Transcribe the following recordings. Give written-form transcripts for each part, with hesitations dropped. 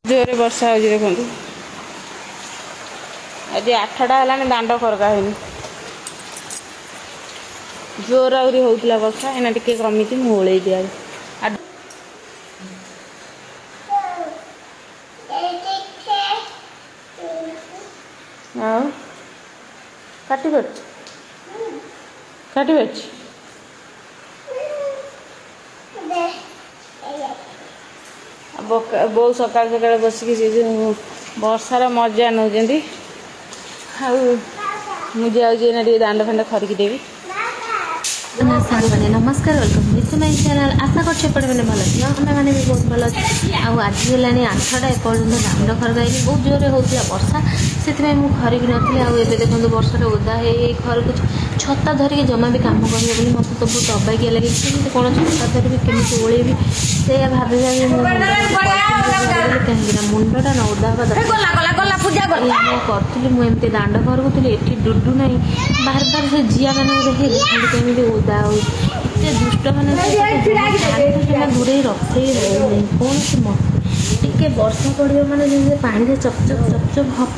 जोरे वर्षा हो देखो आज 8टा है दांड खरका है जोर आहरी होता वर्षा एना टे कमी ओल्ले दिया काटी बो सकाल सकाल बसिक वर्षार मजा नौ मुझे दांड फांड खरिकी देवी साल मैंने नमस्कार वेलकम विथ माय चैनल आशा करपटे मैंने भल थी आम मैंने भी बहुत भल अच्छे आज है 8टा एपर्तंत दांड खरगाई बहुत जोर होता वर्षा से मुझे खरिकी नी आए देखो वर्षा ओदा घर को छता धरिकी जमा भी कम करेंगे बोली मत तो बहुत अबाकिया लगे कौन छता धरिकी केमी ओल्लैबी से भाभी कहीं मुंडा ना ओदा हवा करी मुझे दांड घर को ये डुडू ना बार बार से जिया मैंने देखे केमी ओदा होते दुष्ट मैंने दूरे रखे कौन सी मत टे वर्षा पड़ो मैंने जैसे पानी से चपचप चपचप हम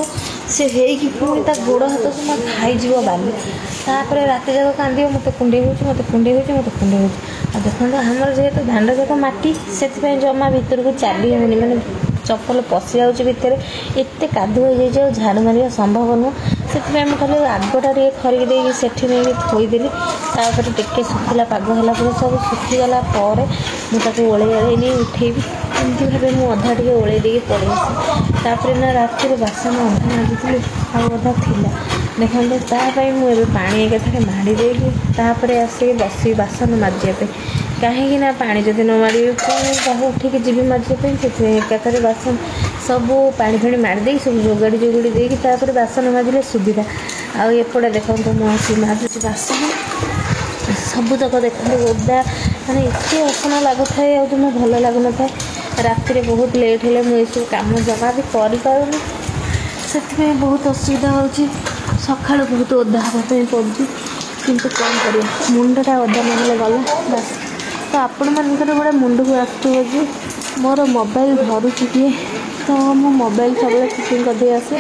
से पुणी गोड़ हाथ से मत खाईज बाली तापर रात जाक कांद मत कुंडे हो मत कुंडे हो देखो आमर जेहेतु दांड जाक मटी से जमा भर को चली होनी मैंने चप्पल पशि जाऊँच भितर एत कादु हो जाए झाड़ू मारे संभव नुह से खाली आगटा खरिकी देगी सेठी नहीं थोदेली तापर टे सुखला पाग है सब सुखीगला मुझे ओल्ले उठेबी एमती भाव मुझे अधा टे ओल्ले देकी पड़े तापर ना रात बासन अधा माजिली आधा थिला देखो तापाई मुझे पानी एक माड़ी देगी तापर आसिक बस बासन माजिया कहीं ना पानी जब न मारे पुणी उठिक जी माजिया एकाथरे बासन सब पानी फाणी मारिदे सब जोगाड़ी जोगाड़ी देकी तापर बासन माजिले सुविधा आपटे देखो मुझे माजुची बासन सबुतक देखते ओदा मैंने एत असना लगुए आम भल लगुन था राति बहुत लेट है मुझे कम जमा भी करूँ से बहुत असुविधा हो सका बहुत ओदा हाँपाई पड़ू किंतु कौन कर मुंडटा ओदा नहले गला बस तो आपण मानकर गोटे मुंड को आसुव कि मोर मोबाइल धरुची किए तो मो मोबाइल सब फिटिंग करदे आसे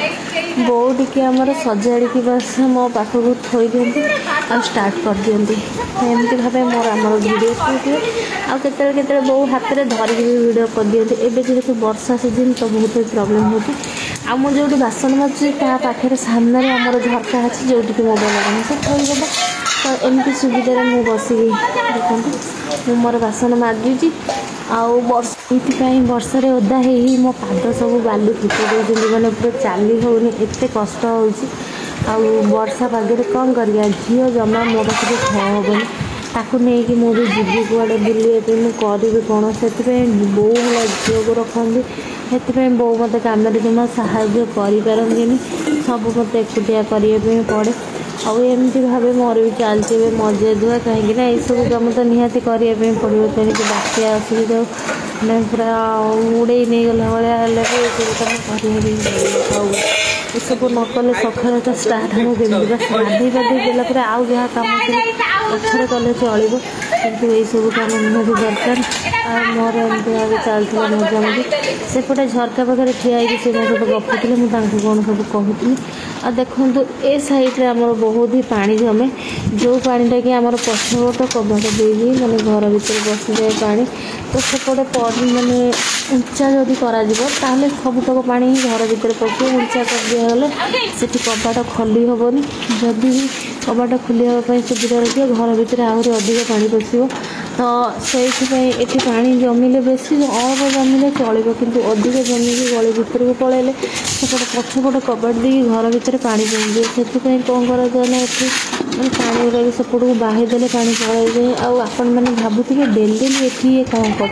बो टी आमर सजाड़ी बस मो पाखक थोई दिखती आ स्टार्ट कर दिखती एमती भाव मोर आम भिडियो दिए आते बो हाथ में धरिकी भी भिडियो कर दिखती एवं जेहेतु वर्षा सीजन तो बहुत प्रोब्लेम होती आम जो बासन माजुची पाखे सामने आमर झरका अच्छी जो मोबाइल लगानी से थोड़ी तो एमती सुविधा मुझे बसिकी देखो मु मोर बासन माजुची वर्षा ओदा हो मो पाद सब बालू फुटे देते मैंने पूरा चली होनी एत कष्ट वर्षा पागे कौन कर झील जमा मो पाखे हेनी ताकू नहीं कि मुझे जीवी कड़े बुलाइए करी कौन से बो है झील को रखती से बो मत कम जमा साहाଯ୍य करें सब मत एकुटिया करने पड़े आमती भाव मोर भी चलती मजे दुआ कहीं ये सब कम तो निहाती करने पड़ो तेणिक बात्या असुविधा मैंने पूरा उड़े नहीं गला भाया ये सब नकले सकाल तो स्टार्ट हम केमी बस गाधे गाधे देला आउ जहाँ कम पछरे कले चलो कितु ये सब कम निहाती दरकार मोर एमती भाव चलता मजामजी सेपटे झरका पाखे ठिया से सहित गपुले मुझे कौन सब कहती आ देखो ए साइड्रे आम बहुत ही पानी जमे जो पानीटा कि आम पछपट कबाट दे मैंने घर भर बसी जाए पानी तो सेपटे माने उच्चा जदि ताले सबुतक पानी घर भर पशु उच्चा कर दिगले से कबाट खोली हेनी जदि भी कबाट खोलिया सुविधा रखिए घर भर आहरी अधिक पानी पशो तो से पानी जमिले बेसी अल्प जमिले चलो किंतु अधिक जमिकी गली भर को पलैले सेपटे पछपट कबाट दी घर भर पानी पहुँचे से कौन करा ना मैंने पानी गुरा भी सेपट को बाहीदेले पानी पलि जाए आपण मैंने भावुथे डेली ये कौन कर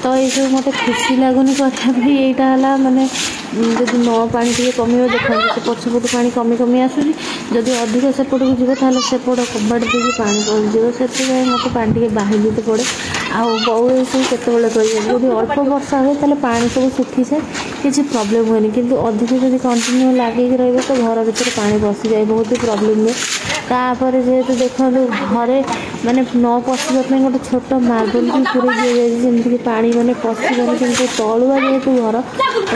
तो ये सब मत खुशी लगुनि कथी यहाँ माने जदि न पानी टे कम देखो पछपट पानी कमी कमी आसूँ जदि अधिक सेपट को जीव ताल सेपट कबाट देकी पानी पलि से मत पानी टे बाही देते पड़े आउ ये सब केतबले जब अल्प वर्षा हुए तो पानी सब सुखी जाए किसी प्रॉब्लम हुए किंतु अधिक जब कंटिन्यू लगे रही तो घर भर पानी बसी जाए बहुत ही प्रॉब्लम हुए तापर जेहेतु देखो घरे माने न पशिया गोटे छोट मार्बल भी पूरे दिया जमीक पानी मैंने पशिबन कि तलुआ जेहेतु घर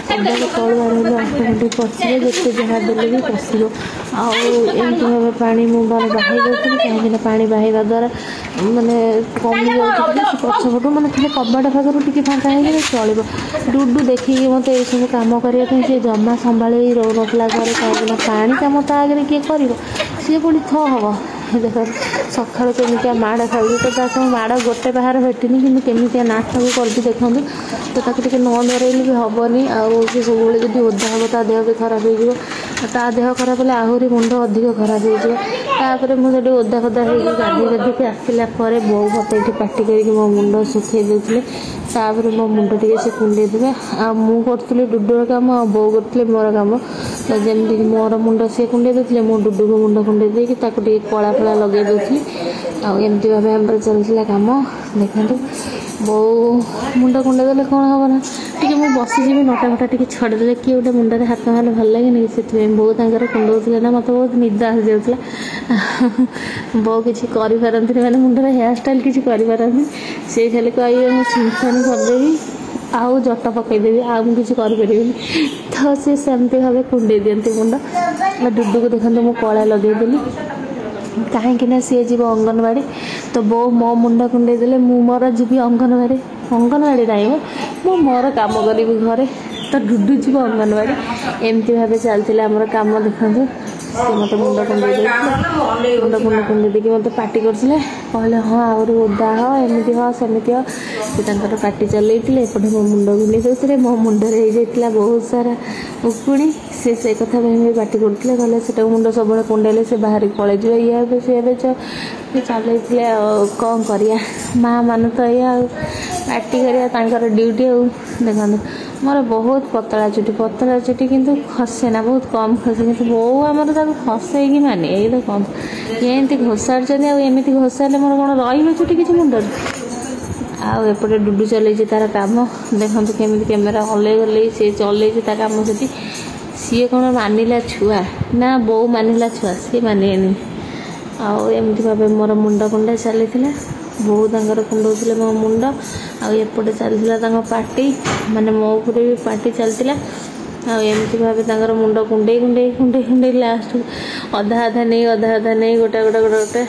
कबाट तलुआ रही अटोमेटिक पशिए जिते जहाँ देले भी पशिब आमती भाव पानी मुझे बाहर दूसरी कहीं पानी बहवा द्वारा माने कमी जाए पछपटू मैंने खाली कबाट पाखर टी फाँका हो चलो डुडू देखिए मत ये सब कम करने सी जमा संभाल रो ना घर कहीं पानी कम ता आगे किए कर सी पुणी थ हम देख सका केमिया माड़ खाऊ तो माड़ गोटे बाहर भेटनी कि केमिया नाटक कर देखूँ तो ताकि न धरैले भी हेनी आउ सी सब जब ओदा हम ता देह भी खराब हो ता देह खराब हेल्ले आहरी मुंड अधिक खराब होपर मुझे ओदा फदा हो गाधी गाधिक आसला बो मत ये पार्टी करके मो मुंड सुखे देते तापर मो मुंड टे से कुंडे देवे करी डुडुर कम आ बो करी मोर कम तो जमीक मोर मुंड सी कुंडे देते मो डुडू को मुंड कुंडे देकी कला फला लगे दूसरी आमती भाव आम चलता कम देखो बो मुंड कुंडे देले कौन हम ना टी मुझे बसीजी नटा फटा टी छड़दे किए गोटे मुंडे हाथ मारे भल लगे से बो तर कुंडे ना मत बहुत निद आसी जाऊला बो किसी करपारती मैंने मुंडर हेयर स्टाइल किसी करपारती सी खाली कहे सिंथन करदेवी आउ जट पकईदेवी आ मुझे करें तो सी सेमती भाव कुंडे दिखती मुंड डुडू को देखते मुझे कला लगेदेली कहीं सी जीव अंगनवाड़ी तो बो मो मुंड कुंडे देले मु मोर जीवी अंगनवाड़ी अंगनवाड़ी नहीं मो मोर कम करी घरे तो डुडू जीव अंगनवाड़ी एमती भाव चलता आमर कम देखते सी मत मुंड कुंडे मुंड मुंड कुंडे देखिए मत पार्टी करते कहले हाँ आहरी ओदा हाँ एमती हाँ सेमती हाँ सी पार्टी चलते एपटे मो मुंड कुंडे देते मो मुंडर हो बहुत सारा उकुणी से कथा भी पार्टी करते कहले से मुंड सब कुंडेले से बाहर पलि ये सी चल कौन करिया माँ मान तो ये पार्टी कर ड्यूटी देखो मोर बहुत पतला चुटी किंतु खसे ना बहुत कम खसे कि बो आमर खसे कि माने ये तो कम ये घोषाड़ी घोषारे मोर कौन रही चुटी किसी मुंडर आपटे डुडू चल तार कम देखो केमी कैमेरा हल्ले गले सी चल कम से सी कौन मानिला छुआ ना बो मानिला छुआ सी माने आमती भाव मोर मुंड कुंडा चली बहुत कुंडे मो मुंड आपटे चलता पार्टी माने मो उपरे भी पार्टी चलता आमती भाव मुंड कुंडे कुंडे कुंडे कुंडे लास्ट अधा अधा नहीं गोटा गोटा गोटा गोटे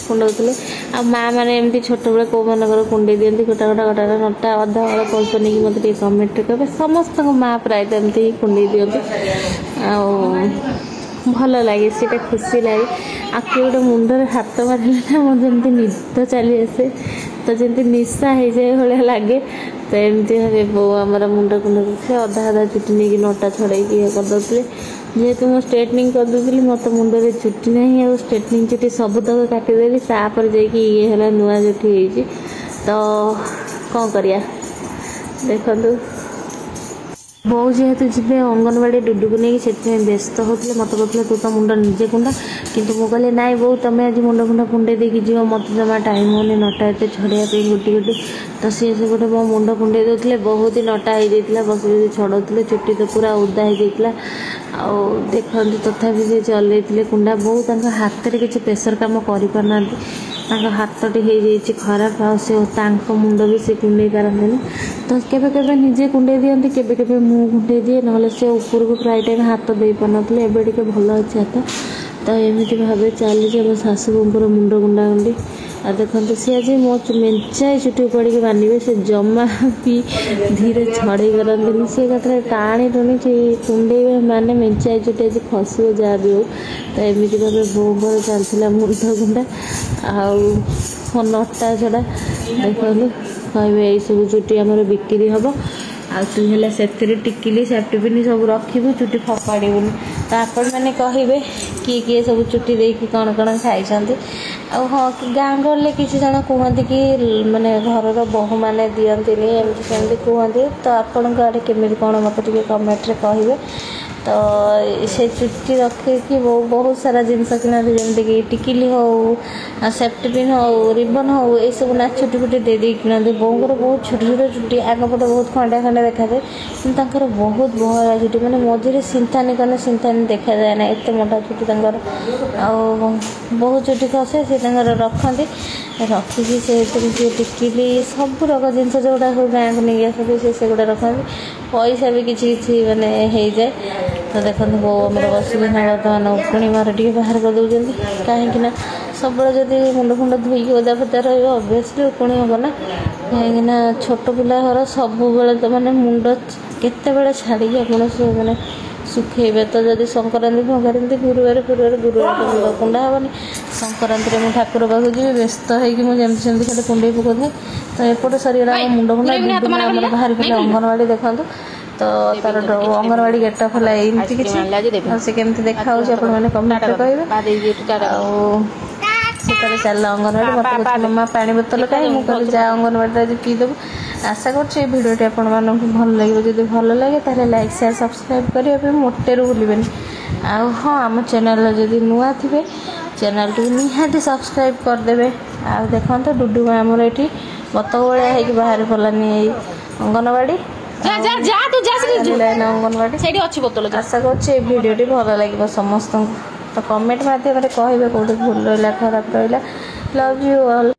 कुंडे आ माँ मैंने एमती छोट बड़े कौ मानकर कुंडे दिखती गोटा गोटा गोटा नटा अधा वाला कल्पनी की मत कमेंट कहे समस्त माँ प्रायत एमती कुंडे दिखती भल लगे सीटा खुशी लगे आ किए गोटे मुंडर हाथ मारे ना मतलब जमी निद चली आसे तो जमी निशा हो जाए भाया लगे तो एमती भावे बो आमर मुंड कुंड देते अधा अधा चुटी नहीं नटा छड़े ये करदे जेहेतु मुझे स्ट्रेटनिंग करदे मत मुंडे चुटी ना आ स्ट्रेटनिंग चुटी सबतक काटिदेली तापर जाए नुआ चुटी हो तो कौन करिया देखु बो जेहेतु जीवे अंगनवाड़ी डुडू को लेकिन से व्यस्त होते मत कहते तू तो मुंड निजे कुंडा किंतु मु कहले नाई बो तुम आज मुंड कुंडा कुंडे देकी जीव मत जमा टाइम होने नटा एत छड़िया गोटी गोटी तो सी से गोटे मो मुंड कुंडे देते बहुत ही नटा हो जाता बस छड़ौले चुट्टी तो पूरा उदा हो जाता देखते तथापि से चलते कुंडा बहुत हाथ में किसी प्रेसर कम करना हाथटी हो जाए खराब आ मुंड भी से कुंडे पारती तो केवे केवे निजे कुंडे दिखती केवे केवे मु कुंडे दिए ना से ऊपर को प्राय टाइम हाथ दे पार एवं टे भल अच्छे हाथ तो एमती भाव चली आम शाशुर मुंड कुंडा कुंडी आ देखते सी आज मो मेंचाए चुटी उपाड़ी बांधे से जमा भी धीरे छड़े करती सी कथा टाणी टुणी कुंडे माने मेंचाए चुटी आज खसो जहाँ भी हो तो एमती भाव बोर चलता मुंड कुंडा आ नटा छड़ा देखलु कहे यही सब चुटी आमर बिक्री हम आ तू है से टिकिली सेफ्टी पिन सब रखू चुटी फपाड़बूनि तो आपण मैंने कहे किए किए सब चुटी देकी कौन कौन खाई हाँ गाँ गले किसी जन कहते कि माने घर बहु मैंने दिखती एमती सेमती कहते तो आपण आड़े केमी कौन मत कमेंट कहे ତ ସେ ଚୁଟି ରଖିକି ବହୁତ ସାରା ଜିନିଷ କିଣନ୍ତି, ଯେମିତିକି ଟିକିଲି ହଉ, ସେଫ୍ଟି ପିନ୍ ହଉ, ରିବନ୍ ହଉ, ଏଇସବୁ ନା ଛୁଟି ଫୁଟି ଦେଇ କିଣନ୍ତି। ବୋଉଙ୍କର ବହୁତ ଛୋଟ ଛୋଟ ଚୁଟି, ଆଗପଟେ ବହୁତ ଖଣ୍ଡିଆ ଖଣ୍ଡିଆ ଦେଖାଯାଏ, କିନ୍ତୁ ତାଙ୍କର ବହୁତ ବହଳା ଚୁଟି, ମାନେ ମଝିରେ ସିନ୍ଥାନି କଲେ ସିନ୍ଥାନି ଦେଖାଯାଏ ନା, ଏତେ ମୋଟା ଚୁଟି ତାଙ୍କର। ଆଉ ବହୁତ ଚୁଟି ଖସେ, ସେ ତାଙ୍କର ରଖନ୍ତି, ରଖିକି ସେଥିରେ ସେ ଟିକିଲି ସବୁ ରକ ଜିନିଷ ଯେଉଁଗୁଡ଼ା ସବୁ ଗାଁକୁ ନେଇକି ଆସନ୍ତି ସେ ସେଗୁଡ଼ା ରଖନ୍ତି। ପଇସା ବି କିଛି କିଛି ମାନେ ହେଇଯାଏ। ତ ଦେଖନ୍ତୁ ବୋଉ ଆମର ବସିକି ନା ବର୍ତ୍ତମାନ ଉକୁଣି ମାର ଟିକେ ବାହାର କରିଦେଉଛନ୍ତି, କାହିଁକି ନା ସବୁବେଳେ ଯଦି ମୁଣ୍ଡ ଫୁଣ୍ଡ ଧୋଇକି ଓଦା ଫଦା ରହିବ ଅଭ୍ୟାସଲି ଉକୁଣି ହେବ ନା। କାହିଁକିନା ଛୋଟ ପିଲା ଘର ସବୁବେଳେ ତ ମାନେ ମୁଣ୍ଡ କେତେବେଳେ ଛାଡ଼ିକି ଆପଣ ମାନେ ଶୁଖେଇବେ। ତ ଯଦି ସଂକ୍ରାନ୍ତି ଗୁରୁବାର ତ ମୁଣ୍ଡ କୁଣ୍ଡା ହେବନି। ସଂକ୍ରାନ୍ତିରେ ମୁଁ ଠାକୁର ପାଖକୁ ଯିବି, ବ୍ୟସ୍ତ ହେଇକି ମୁଁ ଯେମିତି ସେମିତି ଖାଲି କୁଣ୍ଡେଇ ପକାଉଥାଏ। ତ ଏପଟେ ସରିଗଲା ଆମ ମୁଣ୍ଡ ଫୁଣ୍ଡା। ଡୁଡୁମା ଆମର ବାହାରି ପଡ଼ିଲେ ଅଙ୍ଗନବାଡ଼ି, ଦେଖନ୍ତୁ ତ ତାର ଅଙ୍ଗନବାଡ଼ି ଗେଟଅପ୍ ହେଲା ଏମିତି କିଛି। ଆଉ ସେ କେମିତି ଦେଖାହେଉଛି ଆପଣମାନେ କମେଣ୍ଟରେ କହିବେ। ଆଉ ସେ ତାର ଚାଲିଲା ଅଙ୍ଗନବାଡ଼ି, ମୋତେ କହୁଛି ମାମା ପାଣି ବୋତଲ କାହିଁ, ମୁଁ କହିଲି ଯା ଅଙ୍ଗନବାଡ଼ିରେ ଆଜି ପିଇଦେବୁ। ଆଶା କରୁଛି এই ଭିଡ଼ିଓଟି ଆପଣମାନଙ୍କୁ ଭଲ ଲାଗିବ। ଯଦି ଭଲ ଲାଗେ ତାହେଲେ ଲାଇକ୍ ସେୟାର ସବସ୍କ୍ରାଇବ୍ କରିବା ପାଇଁ ମୋଟେରୁ ଭୁଲିବେନି। ଆଉ ହଁ, ଆମ ଚ୍ୟାନେଲରେ ଯଦି ନୂଆ ଥିବେ ଚ୍ୟାନେଲଟିକୁ ନିହାତି ସବସ୍କ୍ରାଇବ୍ କରିଦେବେ। ଆଉ ଦେଖନ୍ତୁ ଡୁଡୁମା ଆମର ଏଠି ବତକ ଭଳିଆ ହେଇକି ବାହାରି ପଡ଼ିଲାନି ଏଇ ଅଙ୍ଗନବାଡ଼ି। ଅଙ୍ଗନବାଡ଼ି ଆଶା କରୁଛି এই ଭିଡ଼ିଓଟି ଭଲ ଲାଗିବ ସମସ୍ତଙ୍କୁ। ତ କମେଣ୍ଟ ମାଧ୍ୟମରେ କହିବେ କେଉଁଠି ଭୁଲ ରହିଲା, ଖରାପ ରହିଲା। Love you all.